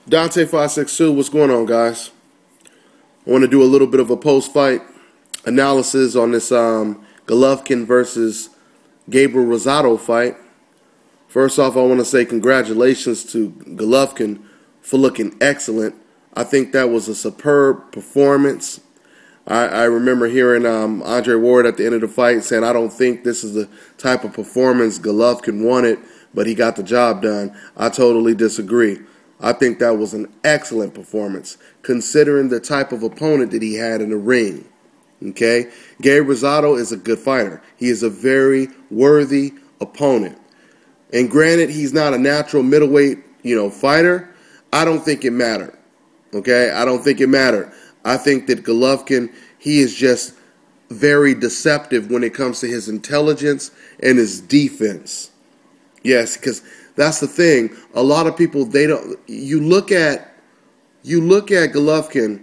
Dante562, what's going on, guys? I want to do a little bit of a post-fight analysis on this Golovkin versus Gabriel Rasado fight. First off, I want to say congratulations to Golovkin for looking excellent. I think that was a superb performance. I remember hearing Andre Ward at the end of the fight saying, I don't think this is the type of performance Golovkin wanted, but he got the job done. I totally disagree. I think that was an excellent performance, considering the type of opponent that he had in the ring. Okay? Gabe Rasado is a good fighter. He is a very worthy opponent. And granted, he's not a natural middleweight, fighter. I don't think it mattered. Okay? I don't think it mattered. I think that Golovkin, he is just very deceptive when it comes to his intelligence and his defense. Yes, because that's the thing. A lot of people, they don't. You look at Golovkin,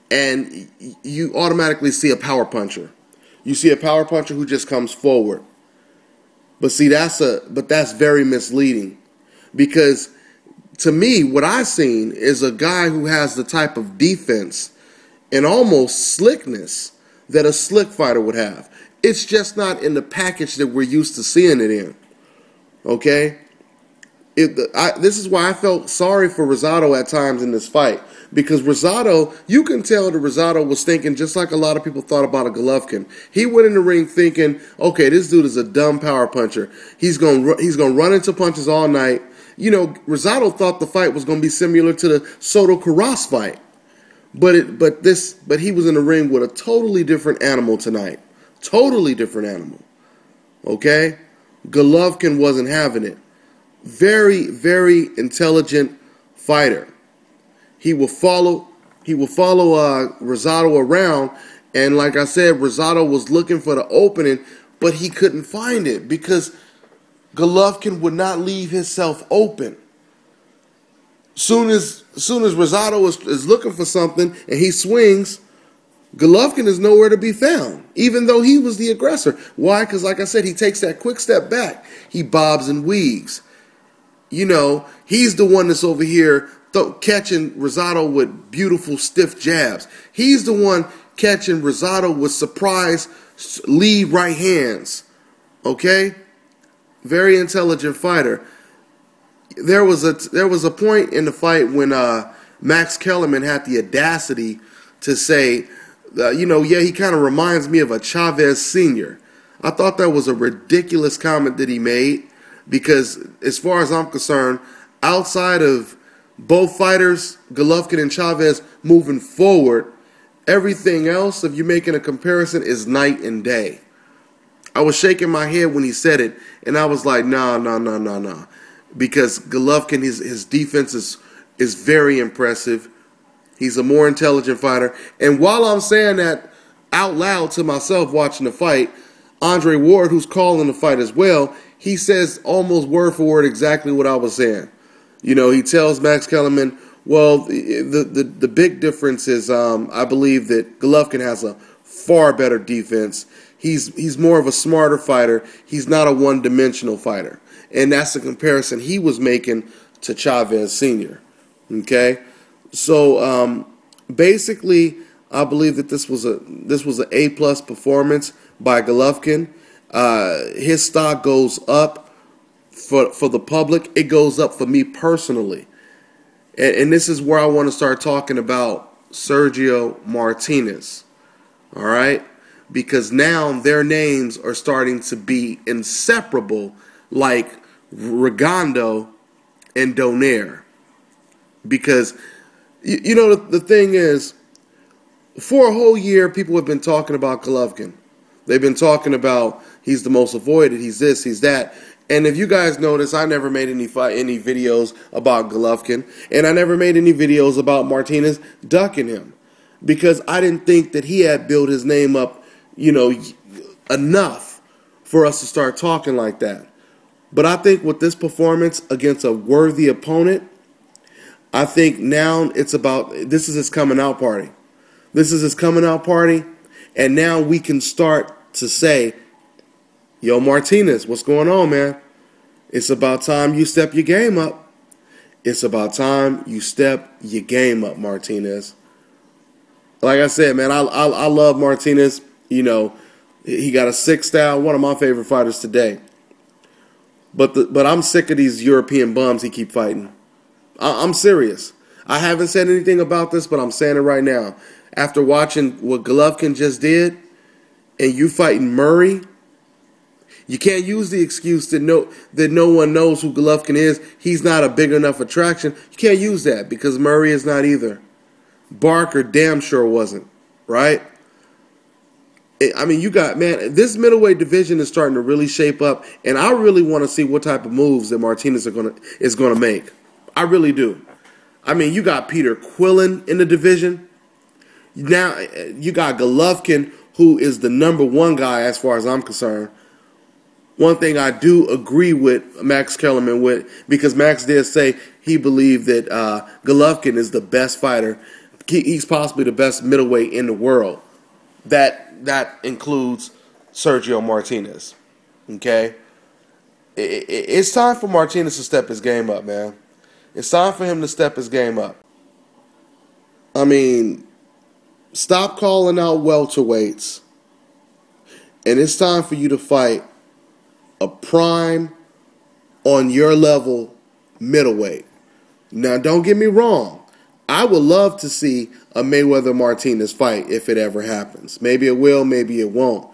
and you automatically see a power puncher. You see a power puncher who just comes forward. But see, that's very misleading, because to me, what I've seen is a guy who has the type of defense and almost slickness that a slick fighter would have. It's just not in the package that we're used to seeing it in. Okay? This is why I felt sorry for Rasado at times in this fight. Because Rasado, you can tell that Rasado was thinking just like a lot of people thought about a Golovkin. He went in the ring thinking, okay, this dude is a dumb power puncher. He's gonna run into punches all night. Rasado thought the fight was going to be similar to the Soto Carras fight, but he was in the ring with a totally different animal tonight. Totally different animal. Okay, Golovkin wasn't having it. Very, very intelligent fighter. He will follow Rasado around, and like I said, Rasado was looking for the opening, but he couldn't find it because Golovkin would not leave himself open. Soon as Rasado is looking for something and he swings, Golovkin is nowhere to be found, even though he was the aggressor. Why? Because like I said, he takes that quick step back. He bobs and weaves. He's the one that's over here catching Rasado with beautiful stiff jabs. He's the one catching Rasado with surprise lead right hands. Okay? Very intelligent fighter. There was a point in the fight when Max Kellerman had the audacity to say, he kind of reminds me of a Chavez Sr. I thought that was a ridiculous comment that he made, because as far as I'm concerned, outside of both fighters, Golovkin and Chavez, moving forward, everything else, if you're making a comparison, is night and day. I was shaking my head when he said it, and I was like, no. Because Golovkin, his defense is very impressive. He's a more intelligent fighter. And while I'm saying that out loud to myself watching the fight, Andre Ward, who's calling the fight as well, he says almost word for word exactly what I was saying. He tells Max Kellerman, well, the big difference is I believe that Golovkin has a far better defense. He's more of a smarter fighter. He's not a one-dimensional fighter. And that's the comparison he was making to Chavez Sr. Okay? So basically, I believe that this was an A+ performance by Golovkin. His stock goes up for the public. It goes up for me personally. And this is where I want to start talking about Sergio Martinez. All right? Because now their names are starting to be inseparable, like Rigondeaux and Donaire. Because, the thing is, for a whole year, people have been talking about Golovkin. They've been talking about he's the most avoided, he's this, he's that. And if you guys notice, I never made any videos about Golovkin, and I never made any videos about Martinez ducking him, because I didn't think that he had built his name up enough for us to start talking like that. But I think with this performance against a worthy opponent, I think now this is his coming out party. This is his coming out party, and now we can start to say, yo, Martinez, what's going on, man? It's about time you step your game up. It's about time you step your game up, Martinez. Like I said, man, I love Martinez. You know, he got a sick style, one of my favorite fighters today. But I'm sick of these European bums he keep fighting. I'm serious. I haven't said anything about this, but I'm saying it right now. After watching what Golovkin just did, and you fighting Murray, you can't use the excuse that no one knows who Golovkin is. He's not a big enough attraction. You can't use that because Murray is not either. Barker damn sure wasn't, right? I mean, you got, man, this middleweight division is starting to really shape up, and I really want to see what type of moves that Martinez is gonna make. I really do. I mean, you got Peter Quillen in the division. Now you got Golovkin, who is the #1 guy as far as I'm concerned. One thing I do agree with Max Kellerman with, because Max did say he believed that Golovkin is the best fighter. He's possibly the best middleweight in the world. That includes Sergio Martinez. Okay? It's time for Martinez to step his game up, man. It's time for him to step his game up. I mean, stop calling out welterweights. And it's time for you to fight a prime, on your level, middleweight. Now, don't get me wrong. I would love to see a Mayweather-Martinez fight if it ever happens. Maybe it will, maybe it won't.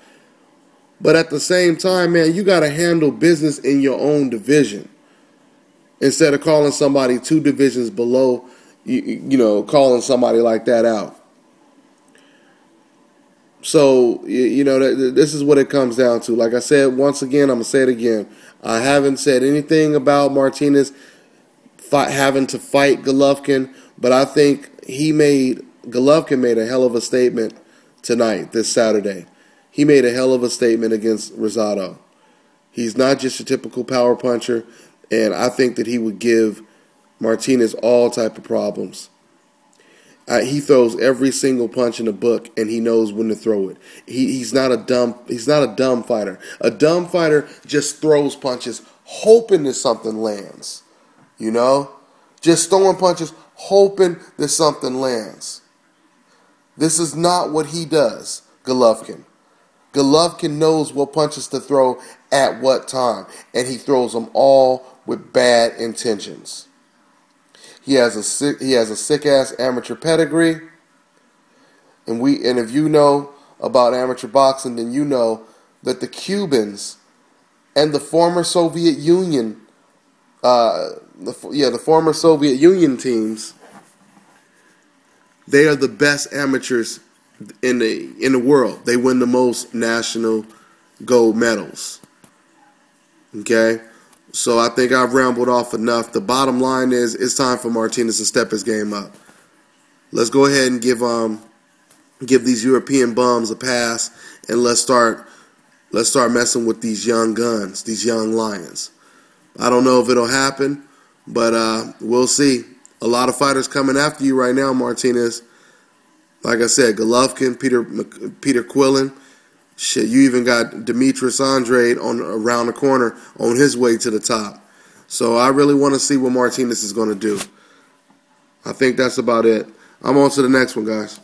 But at the same time, man, you got to handle business in your own division. Instead of calling somebody 2 divisions below, you know, calling somebody like that out. So, you know, this is what it comes down to. Like I said, once again, I'm going to say it again. I haven't said anything about Martinez having to fight Golovkin, but I think Golovkin made a hell of a statement tonight, this Saturday. He made a hell of a statement against Rasado. He's not just a typical power puncher, and I think that he would give Martinez all type of problems. He throws every single punch in the book, and he knows when to throw it. He's not a dumb fighter. A dumb fighter just throws punches, hoping that something lands. You know, just throwing punches, hoping that something lands. This is not what he does, Golovkin. Golovkin knows what punches to throw at what time, and he throws them all with bad intentions. He has a sick ass amateur pedigree, and if you know about amateur boxing, then you know that the Cubans and the former Soviet Union, the former Soviet Union teams, they are the best amateurs in the world. They win the most national gold medals. Okay? So I think I've rambled off enough. The bottom line is it's time for Martinez to step his game up. Let's go ahead and give these European bums a pass, and let's start messing with these young guns, these young lions. I don't know if it'll happen, but we'll see. A lot of fighters coming after you right now, Martinez. Like I said, Golovkin, Peter Quillen. Shit, you even got Demetrius Andrade around the corner on his way to the top. So I really want to see what Martinez is going to do. I think that's about it. I'm on to the next one, guys.